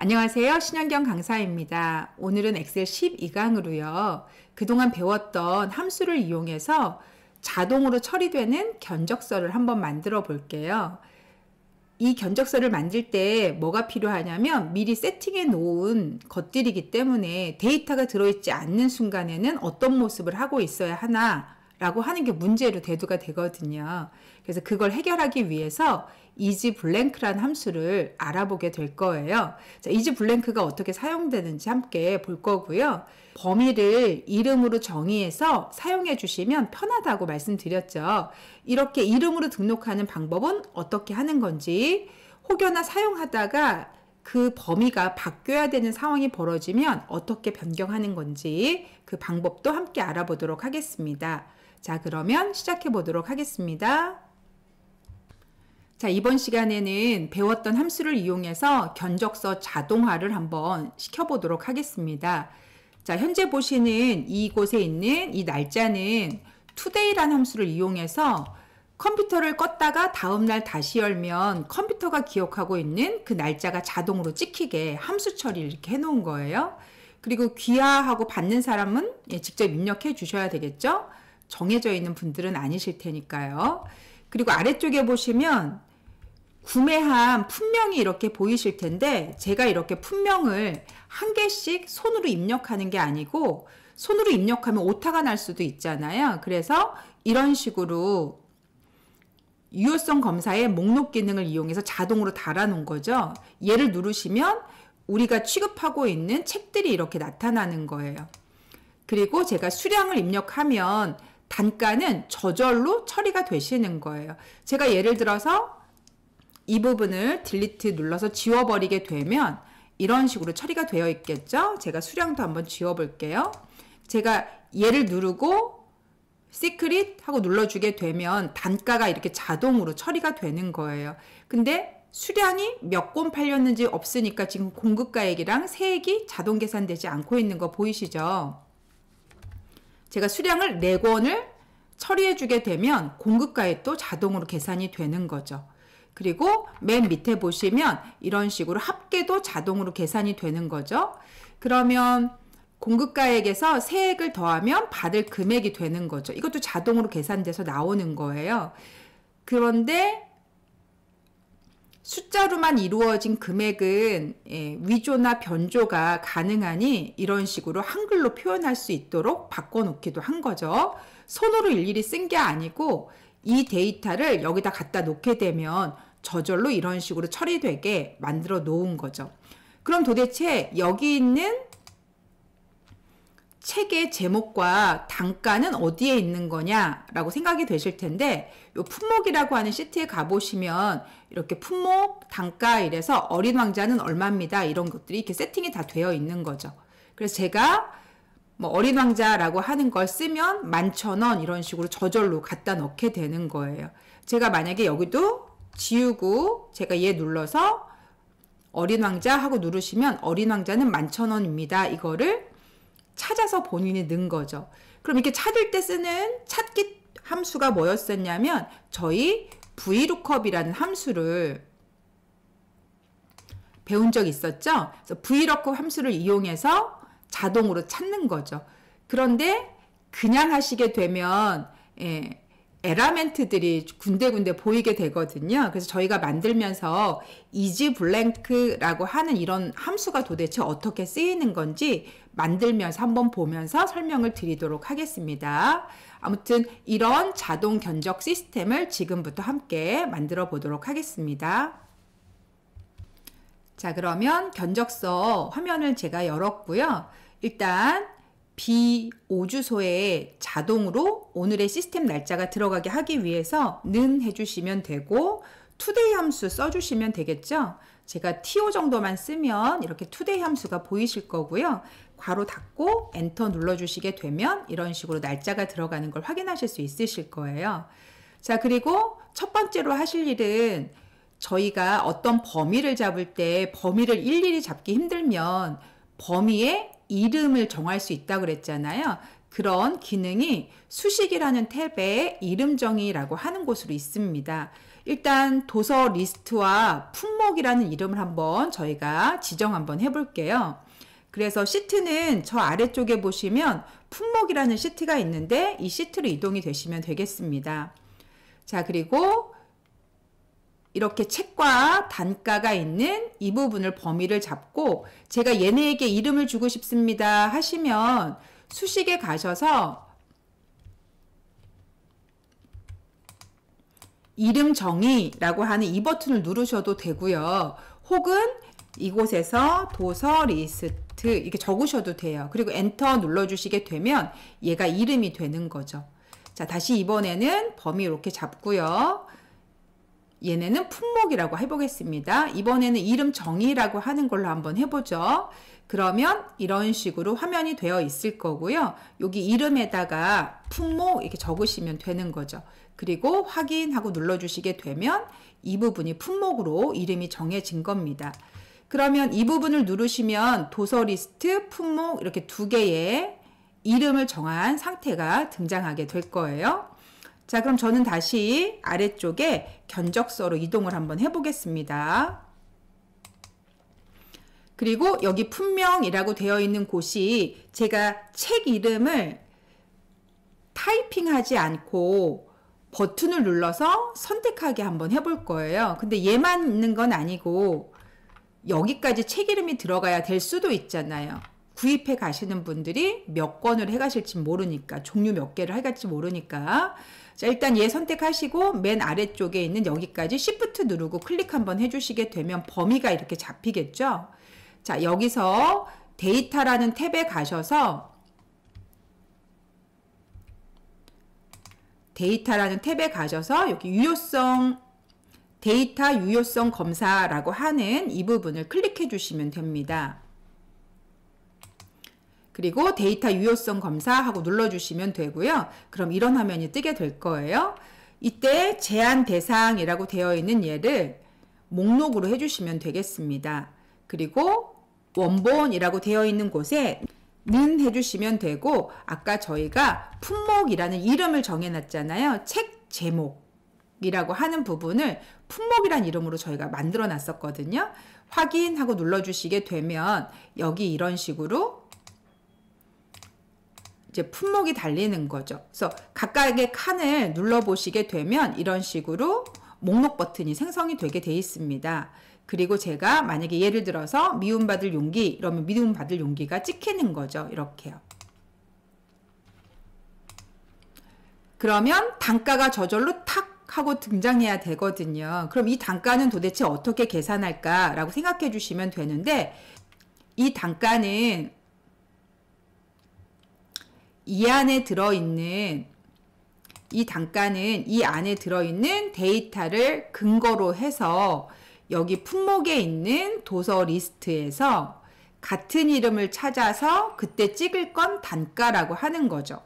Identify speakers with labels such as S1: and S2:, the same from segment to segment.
S1: 안녕하세요. 신현경 강사입니다. 오늘은 엑셀 12강으로요. 그동안 배웠던 함수를 이용해서 자동으로 처리되는 견적서를 한번 만들어 볼게요. 이 견적서를 만들 때 뭐가 필요하냐면 미리 세팅해 놓은 것들이기 때문에 데이터가 들어있지 않는 순간에는 어떤 모습을 하고 있어야 하나 라고 하는 게 문제로 대두가 되거든요. 그래서 그걸 해결하기 위해서 isBlank라는 함수를 알아보게 될 거예요. 자, isBlank가 어떻게 사용되는지 함께 볼 거고요. 범위를 이름으로 정의해서 사용해 주시면 편하다고 말씀드렸죠. 이렇게 이름으로 등록하는 방법은 어떻게 하는 건지, 혹여나 사용하다가 그 범위가 바뀌어야 되는 상황이 벌어지면 어떻게 변경하는 건지 그 방법도 함께 알아보도록 하겠습니다. 자, 그러면 시작해 보도록 하겠습니다. 자, 이번 시간에는 배웠던 함수를 이용해서 견적서 자동화를 한번 시켜보도록 하겠습니다. 자, 현재 보시는 이곳에 있는 이 날짜는 today라는 함수를 이용해서 컴퓨터를 껐다가 다음날 다시 열면 컴퓨터가 기억하고 있는 그 날짜가 자동으로 찍히게 함수 처리를 이렇게 해놓은 거예요. 그리고 귀하하고 받는 사람은 직접 입력해 주셔야 되겠죠? 정해져 있는 분들은 아니실 테니까요. 그리고 아래쪽에 보시면 구매한 품명이 이렇게 보이실 텐데, 제가 이렇게 품명을 한 개씩 손으로 입력하는 게 아니고 손으로 입력하면 오타가 날 수도 있잖아요. 그래서 이런 식으로 유효성 검사의 목록 기능을 이용해서 자동으로 달아놓은 거죠. 얘를 누르시면 우리가 취급하고 있는 책들이 이렇게 나타나는 거예요. 그리고 제가 수량을 입력하면 단가는 저절로 처리가 되시는 거예요. 제가 예를 들어서 이 부분을 딜리트 눌러서 지워버리게 되면 이런 식으로 처리가 되어 있겠죠. 제가 수량도 한번 지워볼게요. 제가 얘를 누르고 시크릿 하고 눌러주게 되면 단가가 이렇게 자동으로 처리가 되는 거예요. 근데 수량이 몇 권 팔렸는지 없으니까 지금 공급가액이랑 세액이 자동 계산되지 않고 있는 거 보이시죠? 제가 수량을 4권을 처리해 주게 되면 공급가액도 자동으로 계산이 되는 거죠. 그리고 맨 밑에 보시면 이런 식으로 합계도 자동으로 계산이 되는 거죠. 그러면 공급가액에서 세액을 더하면 받을 금액이 되는 거죠. 이것도 자동으로 계산돼서 나오는 거예요. 그런데 숫자로만 이루어진 금액은 위조나 변조가 가능하니 이런 식으로 한글로 표현할 수 있도록 바꿔놓기도 한 거죠. 손으로 일일이 쓴 게 아니고 이 데이터를 여기다 갖다 놓게 되면 저절로 이런 식으로 처리되게 만들어 놓은 거죠. 그럼 도대체 여기 있는 책의 제목과 단가는 어디에 있는 거냐라고 생각이 되실 텐데, 요 품목이라고 하는 시트에 가보시면 이렇게 품목, 단가 이래서 어린 왕자는 얼마입니다. 이런 것들이 이렇게 세팅이 다 되어 있는 거죠. 그래서 제가 뭐 어린 왕자라고 하는 걸 쓰면 11,000원 이런 식으로 저절로 갖다 넣게 되는 거예요. 제가 만약에 여기도 지우고 제가 얘 눌러서 어린 왕자 하고 누르시면 어린 왕자는 11,000원입니다. 이거를 찾아서 본인이 넣은 거죠. 그럼 이렇게 찾을 때 쓰는 찾기 함수가 뭐였었냐면 저희 VLOOKUP이라는 함수를 배운 적이 있었죠. 그래서 VLOOKUP 함수를 이용해서 자동으로 찾는 거죠. 그런데 그냥 하시게 되면 에라멘트들이 군데군데 보이게 되거든요. 그래서 저희가 만들면서 isBlank라고 하는 이런 함수가 도대체 어떻게 쓰이는 건지 만들면서 한번 보면서 설명을 드리도록 하겠습니다. 아무튼 이런 자동 견적 시스템을 지금부터 함께 만들어 보도록 하겠습니다. 자, 그러면 견적서 화면을 제가 열었고요. 일단 B5 주소에 자동으로 오늘의 시스템 날짜가 들어가게 하기 위해서 는 해주시면 되고 today 함수 써주시면 되겠죠. 제가 to 정도만 쓰면 이렇게 today 함수가 보이실 거고요. 괄호 닫고 엔터 눌러주시게 되면 이런 식으로 날짜가 들어가는 걸 확인하실 수 있으실 거예요. 자, 그리고 첫 번째로 하실 일은 저희가 어떤 범위를 잡을 때 범위를 일일이 잡기 힘들면 범위에 이름을 정할 수 있다고 그랬잖아요. 그런 기능이 수식이라는 탭에 이름 정의라고 하는 곳으로 있습니다. 일단 도서 리스트와 품목이라는 이름을 한번 저희가 지정 한번 해볼게요. 그래서 시트는 저 아래쪽에 보시면 품목이라는 시트가 있는데 이 시트로 이동이 되시면 되겠습니다. 자, 그리고 이렇게 책과 단가가 있는 이 부분을 범위를 잡고 제가 얘네에게 이름을 주고 싶습니다 하시면 수식에 가셔서 이름 정의라고 하는 이 버튼을 누르셔도 되고요. 혹은 이곳에서 도서 리스트 이렇게 적으셔도 돼요. 그리고 엔터 눌러주시게 되면 얘가 이름이 되는 거죠. 자, 다시 이번에는 범위 이렇게 잡고요. 얘네는 품목이라고 해보겠습니다. 이번에는 이름 정의라고 하는 걸로 한번 해보죠. 그러면 이런 식으로 화면이 되어 있을 거고요. 여기 이름에다가 품목 이렇게 적으시면 되는 거죠. 그리고 확인하고 눌러주시게 되면 이 부분이 품목으로 이름이 정해진 겁니다. 그러면 이 부분을 누르시면 도서 리스트, 품목 이렇게 두 개의 이름을 정한 상태가 등장하게 될 거예요. 자, 그럼 저는 다시 아래쪽에 견적서로 이동을 한번 해보겠습니다. 그리고 여기 품명이라고 되어 있는 곳이 제가 책 이름을 타이핑하지 않고 버튼을 눌러서 선택하게 한번 해볼 거예요. 근데 얘만 있는 건 아니고 여기까지 책 이름이 들어가야 될 수도 있잖아요. 구입해 가시는 분들이 몇 권을 해 가실지 모르니까, 종류 몇 개를 해 갈지 모르니까. 자, 일단 얘 선택하시고 맨 아래쪽에 있는 여기까지 Shift 누르고 클릭 한번 해주시게 되면 범위가 이렇게 잡히겠죠. 자, 여기서 데이터라는 탭에 가셔서 여기 유효성 데이터 유효성 검사라고 하는 이 부분을 클릭해 주시면 됩니다. 그리고 데이터 유효성 검사하고 눌러주시면 되고요. 그럼 이런 화면이 뜨게 될 거예요. 이때 제한 대상이라고 되어 있는 얘를 목록으로 해주시면 되겠습니다. 그리고 원본이라고 되어 있는 곳에 는 해주시면 되고 아까 저희가 품목이라는 이름을 정해놨잖아요. 책 제목이라고 하는 부분을 품목이라는 이름으로 저희가 만들어 놨었거든요. 확인하고 눌러주시게 되면 여기 이런 식으로 이제 품목이 달리는 거죠. 그래서 각각의 칸을 눌러보시게 되면 이런 식으로 목록 버튼이 생성이 되게 돼 있습니다. 그리고 제가 만약에 예를 들어서 미움받을 용기 이러면 미움받을 용기가 찍히는 거죠. 이렇게요. 그러면 단가가 저절로 탁 하고 등장해야 되거든요. 그럼 이 단가는 도대체 어떻게 계산할까라고 생각해 주시면 되는데 이 단가는 이 안에 들어있는 데이터를 근거로 해서 여기 품목에 있는 도서 리스트에서 같은 이름을 찾아서 그때 찍을 건 단가라고 하는 거죠.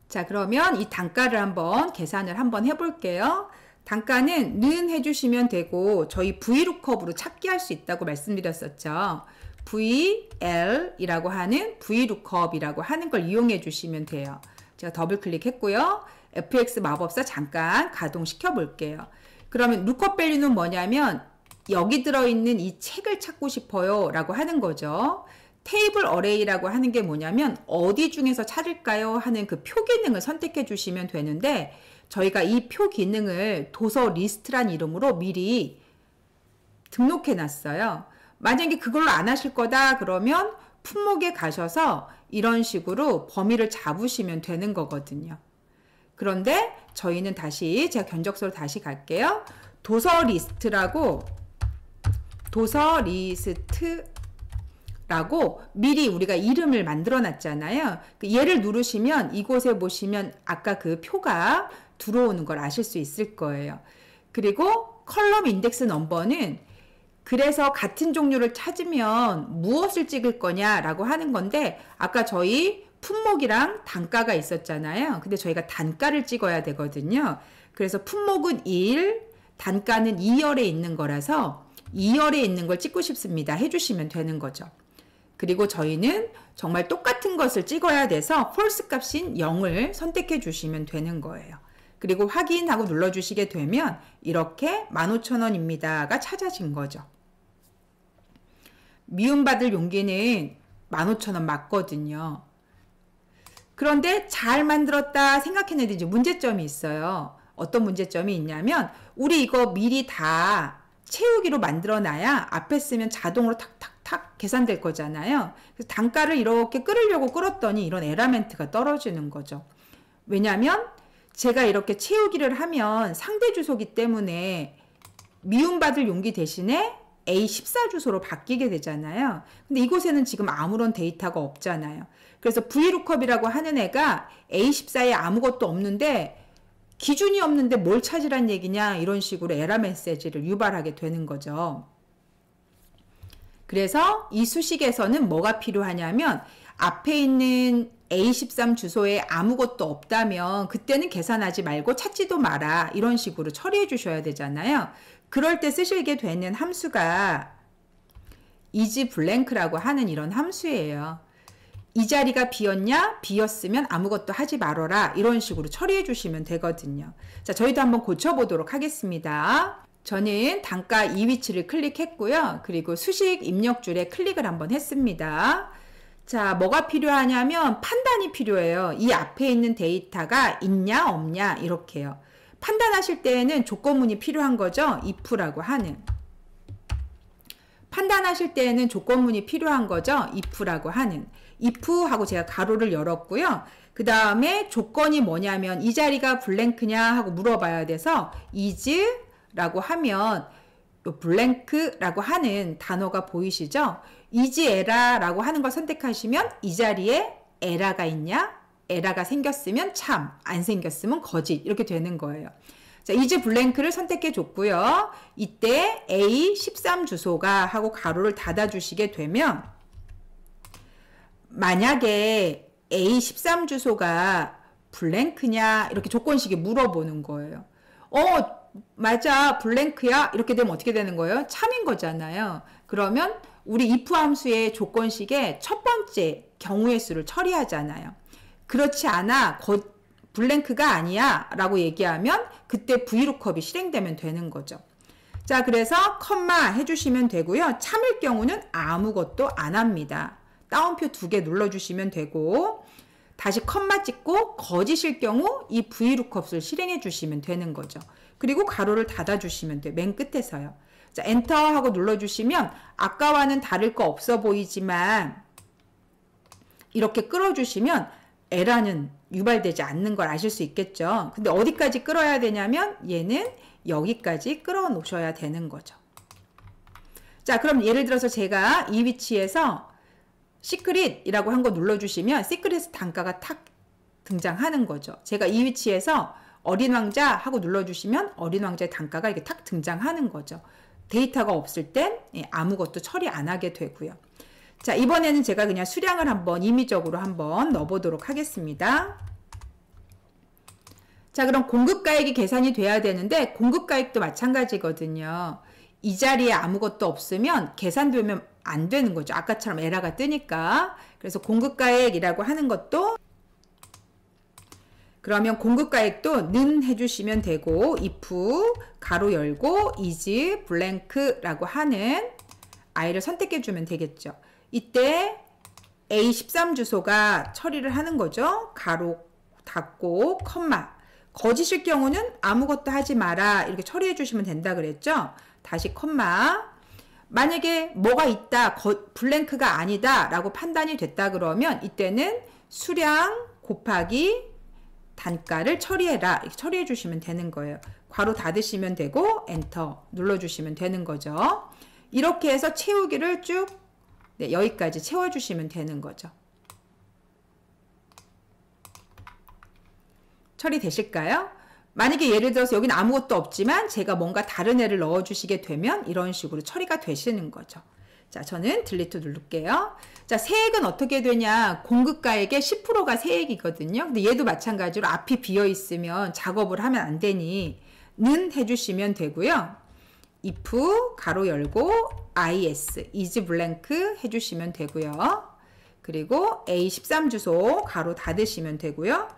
S1: 자, 그러면 이 단가를 한번 계산을 한번 해볼게요. 단가는 는 해주시면 되고 저희 VLOOKUP으로 찾기 할 수 있다고 말씀드렸었죠. VL이라고 하는 VLOOKUP이라고 하는 걸 이용해 주시면 돼요. 제가 더블 클릭했고요. FX 마법사 잠깐 가동시켜 볼게요. 그러면 lookup value는 뭐냐면 여기 들어있는 이 책을 찾고 싶어요 라고 하는 거죠. 테이블 어레이라고 하는 게 뭐냐면 어디 중에서 찾을까요 하는 그 표 기능을 선택해 주시면 되는데 저희가 이 표 기능을 도서 리스트란 이름으로 미리 등록해 놨어요. 만약에 그걸로 안 하실 거다 그러면 품목에 가셔서 이런 식으로 범위를 잡으시면 되는 거거든요. 그런데 저희는 다시 제가 견적서로 다시 갈게요. 도서 리스트라고 미리 우리가 이름을 만들어 놨잖아요. 얘를 누르시면 이곳에 보시면 아까 그 표가 들어오는 걸 아실 수 있을 거예요. 그리고 컬럼 인덱스 넘버는 그래서 같은 종류를 찾으면 무엇을 찍을 거냐라고 하는 건데 아까 저희 품목이랑 단가가 있었잖아요. 근데 저희가 단가를 찍어야 되거든요. 그래서 품목은 1, 단가는 2열에 있는 거라서 2열에 있는 걸 찍고 싶습니다. 해주시면 되는 거죠. 그리고 저희는 정말 똑같은 것을 찍어야 돼서 false 값인 0을 선택해 주시면 되는 거예요. 그리고 확인하고 눌러주시게 되면 이렇게 15,000원입니다가 찾아진 거죠. 미움받을 용기는 15,000원 맞거든요. 그런데 잘 만들었다 생각했는데 이제 문제점이 있어요. 어떤 문제점이 있냐면 우리 이거 미리 다 채우기로 만들어 놔야 앞에 쓰면 자동으로 탁탁탁 계산될 거잖아요. 그래서 단가를 이렇게 끌으려고 끌었더니 이런 에라멘트가 떨어지는 거죠. 왜냐하면 제가 이렇게 채우기를 하면 상대 주소기 때문에 미움받을 용기 대신에 A14 주소로 바뀌게 되잖아요. 근데 이곳에는 지금 아무런 데이터가 없잖아요. 그래서 VLOOKUP이라고 하는 애가 A14에 아무것도 없는데 기준이 없는데 뭘 찾으란 얘기냐 이런 식으로 에러 메시지를 유발하게 되는 거죠. 그래서 이 수식에서는 뭐가 필요하냐면 앞에 있는 A13 주소에 아무것도 없다면 그때는 계산하지 말고 찾지도 마라 이런 식으로 처리해 주셔야 되잖아요. 그럴 때 쓰시게 되는 함수가 isBlank라고 하는 이런 함수예요. 이 자리가 비었냐? 비었으면 아무것도 하지 말아라 이런 식으로 처리해 주시면 되거든요. 자, 저희도 한번 고쳐보도록 하겠습니다. 저는 단가 이 위치를 클릭했고요. 그리고 수식 입력줄에 클릭을 한번 했습니다. 자, 뭐가 필요하냐면 판단이 필요해요. 이 앞에 있는 데이터가 있냐 없냐 이렇게요. 판단하실 때에는 조건문이 필요한 거죠. if라고 하는. 판단하실 때에는 조건문이 필요한 거죠. if라고 하는. if하고 제가 가로를 열었고요. 그 다음에 조건이 뭐냐면 이 자리가 블랭크냐 하고 물어봐야 돼서 is라고 하면 블랭크라고 하는 단어가 보이시죠? isError라고 하는 걸 선택하시면 이 자리에 에러가 있냐? 에러가 생겼으면 참, 안 생겼으면 거짓 이렇게 되는 거예요. 자, isBlank를 선택해 줬고요. 이때 A13 주소가 하고 가로를 닫아 주시게 되면 만약에 A13 주소가 블랭크냐 이렇게 조건식이 물어보는 거예요. 맞아 블랭크야 이렇게 되면 어떻게 되는 거예요? 참인 거잖아요. 그러면 우리 if 함수의 조건식의 첫 번째 경우의 수를 처리하잖아요. 그렇지 않아 블랭크가 아니야 라고 얘기하면 그때 VLOOKUP이 실행되면 되는 거죠. 자, 그래서 컴마 해주시면 되고요. 참일 경우는 아무것도 안 합니다. 따옴표 2개 눌러주시면 되고 다시 컴마 찍고 거짓일 경우 이 VLOOKUP을 실행해 주시면 되는 거죠. 그리고 가로를 닫아 주시면 돼요. 맨 끝에서요. 자, 엔터 하고 눌러주시면 아까와는 다를 거 없어 보이지만 이렇게 끌어주시면 에러는 유발되지 않는 걸 아실 수 있겠죠. 근데 어디까지 끌어야 되냐면 얘는 여기까지 끌어 놓으셔야 되는 거죠. 자, 그럼 예를 들어서 제가 이 위치에서 시크릿이라고 한 거 눌러주시면 시크릿 단가가 탁 등장하는 거죠. 제가 이 위치에서 어린 왕자 하고 눌러주시면 어린 왕자의 단가가 이렇게 탁 등장하는 거죠. 데이터가 없을 땐 아무것도 처리 안 하게 되고요. 자, 이번에는 제가 그냥 수량을 한번 임의적으로 한번 넣어보도록 하겠습니다. 자, 그럼 공급가액이 계산이 돼야 되는데 공급가액도 마찬가지거든요. 이 자리에 아무것도 없으면 계산되면 안 되는 거죠. 아까처럼 에러가 뜨니까. 그래서 공급가액이라고 하는 것도 그러면 공급가액도 는 해주시면 되고 if 가로 열고 isBlank라고 하는 i를 선택해 주면 되겠죠. 이때 A13 주소가 처리를 하는 거죠. 가로 닫고 컴마. 거짓일 경우는 아무것도 하지 마라 이렇게 처리해 주시면 된다 그랬죠. 다시 컴마. 만약에 뭐가 있다 블랭크가 아니다 라고 판단이 됐다 그러면 이때는 수량 곱하기 단가를 처리해라 이렇게 처리해 주시면 되는 거예요. 괄호 닫으시면 되고 엔터 눌러주시면 되는 거죠. 이렇게 해서 채우기를 쭉 여기까지 채워주시면 되는 거죠. 처리되실까요? 만약에 예를 들어서 여기는 아무것도 없지만 제가 뭔가 다른 애를 넣어주시게 되면 이런 식으로 처리가 되시는 거죠. 자, 저는 딜리트 누를게요. 자, 세액은 어떻게 되냐? 공급가액의 10%가 세액이거든요. 근데 얘도 마찬가지로 앞이 비어 있으면 작업을 하면 안 되니 는 해주시면 되고요. if 가로 열고 isBlank 해주시면 되고요. 그리고 A13 주소 가로 닫으시면 되고요.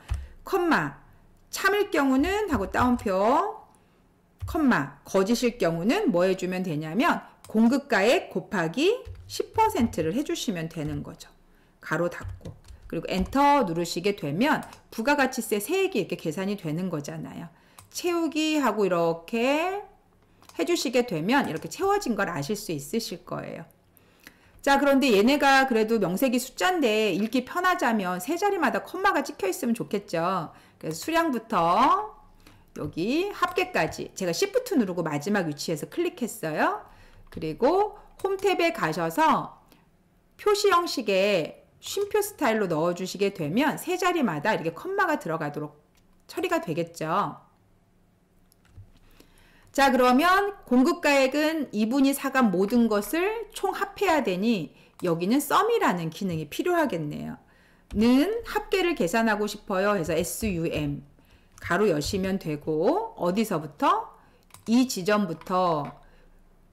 S1: 컴마 참일 경우는 하고 따옴표 컴마, 거짓일 경우는 뭐 해주면 되냐면 공급가액 곱하기 10%를 해주시면 되는 거죠. 가로 닫고. 그리고 엔터 누르시게 되면 부가가치세 세액이 이렇게 계산이 되는 거잖아요. 채우기 하고 이렇게 해주시게 되면 이렇게 채워진 걸 아실 수 있으실 거예요. 자, 그런데 얘네가 그래도 명세기 숫자인데 읽기 편하자면 세 자리마다 콤마가 찍혀 있으면 좋겠죠. 그래서 수량부터 여기 합계까지 제가 Shift 누르고 마지막 위치에서 클릭했어요. 그리고 홈 탭에 가셔서 표시 형식의 쉼표 스타일로 넣어주시게 되면 세 자리마다 이렇게 컴마가 들어가도록 처리가 되겠죠. 자, 그러면 공급가액은 2분의 4가 모든 것을 총 합해야 되니 여기는 썸이라는 기능이 필요하겠네요. 는 합계를 계산하고 싶어요 해서 SUM 가로 여시면 되고 어디서부터? 이 지점부터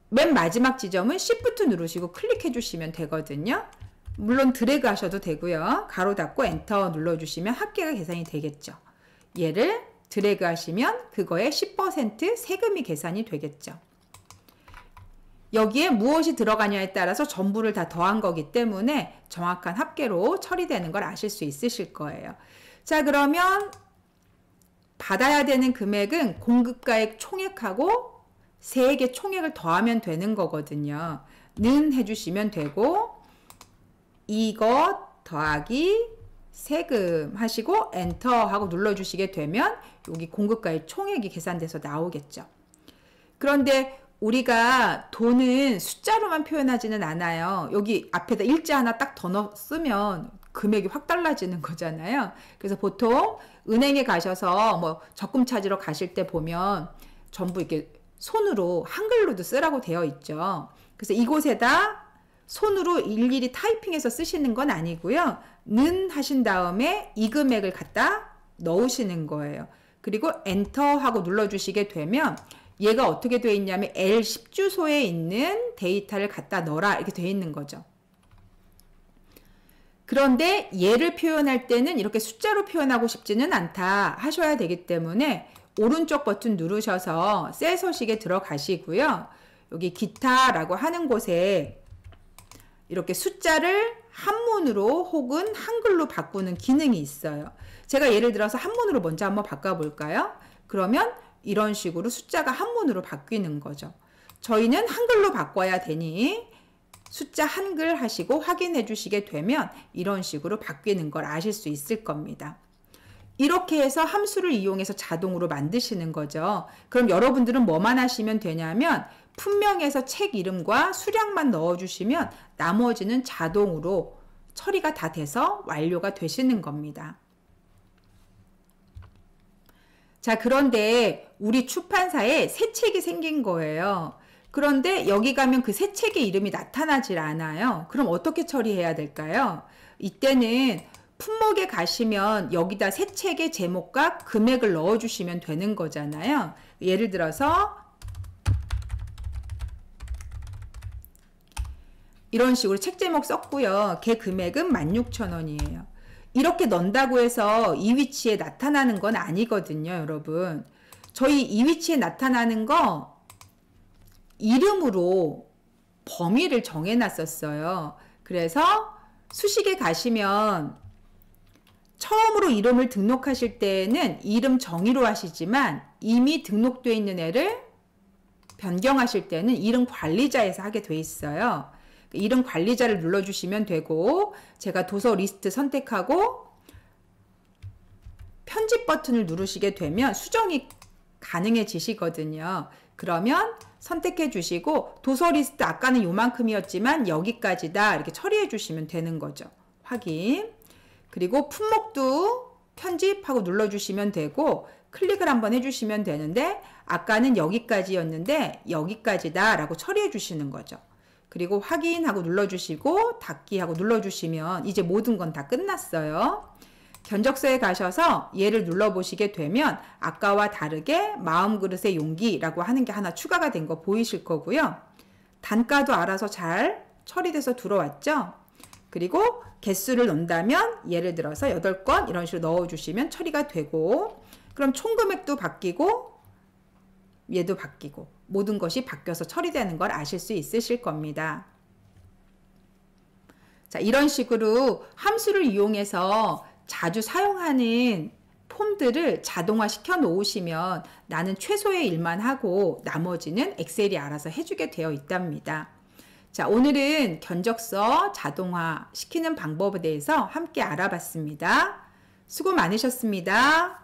S1: 맨 마지막 지점은 Shift 누르시고 클릭해 주시면 되거든요. 물론 드래그 하셔도 되고요. 가로 닫고 엔터 눌러주시면 합계가 계산이 되겠죠. 얘를 드래그 하시면 그거의 10% 세금이 계산이 되겠죠. 여기에 무엇이 들어가냐에 따라서 전부를 다 더한 거기 때문에 정확한 합계로 처리되는 걸 아실 수 있으실 거예요. 자, 그러면 받아야 되는 금액은 공급가액 총액하고 세액의 총액을 더하면 되는 거거든요. 는 해주시면 되고 이것 더하기 세금 하시고 엔터 하고 눌러주시게 되면 여기 공급가액 총액이 계산돼서 나오겠죠. 그런데 우리가 돈은 숫자로만 표현하지는 않아요. 여기 앞에다 일자 하나 딱 더 넣으면 금액이 확 달라지는 거잖아요. 그래서 보통 은행에 가셔서 뭐 적금 찾으러 가실 때 보면 전부 이렇게 손으로 한글로도 쓰라고 되어 있죠. 그래서 이곳에다 손으로 일일이 타이핑해서 쓰시는 건 아니고요. 는 하신 다음에 이 금액을 갖다 넣으시는 거예요. 그리고 엔터 하고 눌러주시게 되면 얘가 어떻게 되어 있냐면 L10 주소에 있는 데이터를 갖다 넣어라 이렇게 되어 있는 거죠. 그런데 얘를 표현할 때는 이렇게 숫자로 표현하고 싶지는 않다 하셔야 되기 때문에 오른쪽 버튼 누르셔서 셀 서식에 들어가시고요. 여기 기타라고 하는 곳에 이렇게 숫자를 한문으로 혹은 한글로 바꾸는 기능이 있어요. 제가 예를 들어서 한문으로 먼저 한번 바꿔볼까요? 그러면 이런 식으로 숫자가 한문으로 바뀌는 거죠. 저희는 한글로 바꿔야 되니 숫자 한글 하시고 확인해 주시게 되면 이런 식으로 바뀌는 걸 아실 수 있을 겁니다. 이렇게 해서 함수를 이용해서 자동으로 만드시는 거죠. 그럼 여러분들은 뭐만 하시면 되냐면 품명에서 책 이름과 수량만 넣어주시면 나머지는 자동으로 처리가 다 돼서 완료가 되시는 겁니다. 자, 그런데 우리 출판사에 새 책이 생긴 거예요. 그런데 여기 가면 그 새 책의 이름이 나타나질 않아요. 그럼 어떻게 처리해야 될까요? 이때는 품목에 가시면 여기다 새 책의 제목과 금액을 넣어주시면 되는 거잖아요. 예를 들어서 이런 식으로 책 제목 썼고요. 걔 금액은 16,000원이에요. 이렇게 넣는다고 해서 이 위치에 나타나는 건 아니거든요, 여러분. 저희 이 위치에 나타나는 거 이름으로 범위를 정해놨었어요. 그래서 수식에 가시면 처음으로 이름을 등록하실 때는 이름 정의로 하시지만 이미 등록되어 있는 애를 변경하실 때는 이름 관리자에서 하게 돼 있어요. 이름 관리자를 눌러주시면 되고 제가 도서 리스트 선택하고 편집 버튼을 누르시게 되면 수정이 가능해지시거든요. 그러면 선택해 주시고 도서 리스트 아까는 요만큼이었지만 여기까지다 이렇게 처리해 주시면 되는 거죠. 확인. 그리고 품목도 편집하고 눌러주시면 되고 클릭을 한번 해주시면 되는데 아까는 여기까지였는데 여기까지다 라고 처리해 주시는 거죠. 그리고 확인하고 눌러주시고 닫기 하고 눌러주시면 이제 모든 건 다 끝났어요. 견적서에 가셔서 얘를 눌러보시게 되면 아까와 다르게 마음그릇의 용기라고 하는 게 하나 추가가 된 거 보이실 거고요. 단가도 알아서 잘 처리돼서 들어왔죠. 그리고 개수를 넣는다면 예를 들어서 8건 이런 식으로 넣어주시면 처리가 되고 그럼 총 금액도 바뀌고 얘도 바뀌고 모든 것이 바뀌어서 처리되는 걸 아실 수 있으실 겁니다. 자, 이런 식으로 함수를 이용해서 자주 사용하는 폼들을 자동화 시켜 놓으시면 나는 최소의 일만 하고 나머지는 엑셀이 알아서 해주게 되어 있답니다. 자, 오늘은 견적서 자동화 시키는 방법에 대해서 함께 알아봤습니다. 수고 많으셨습니다.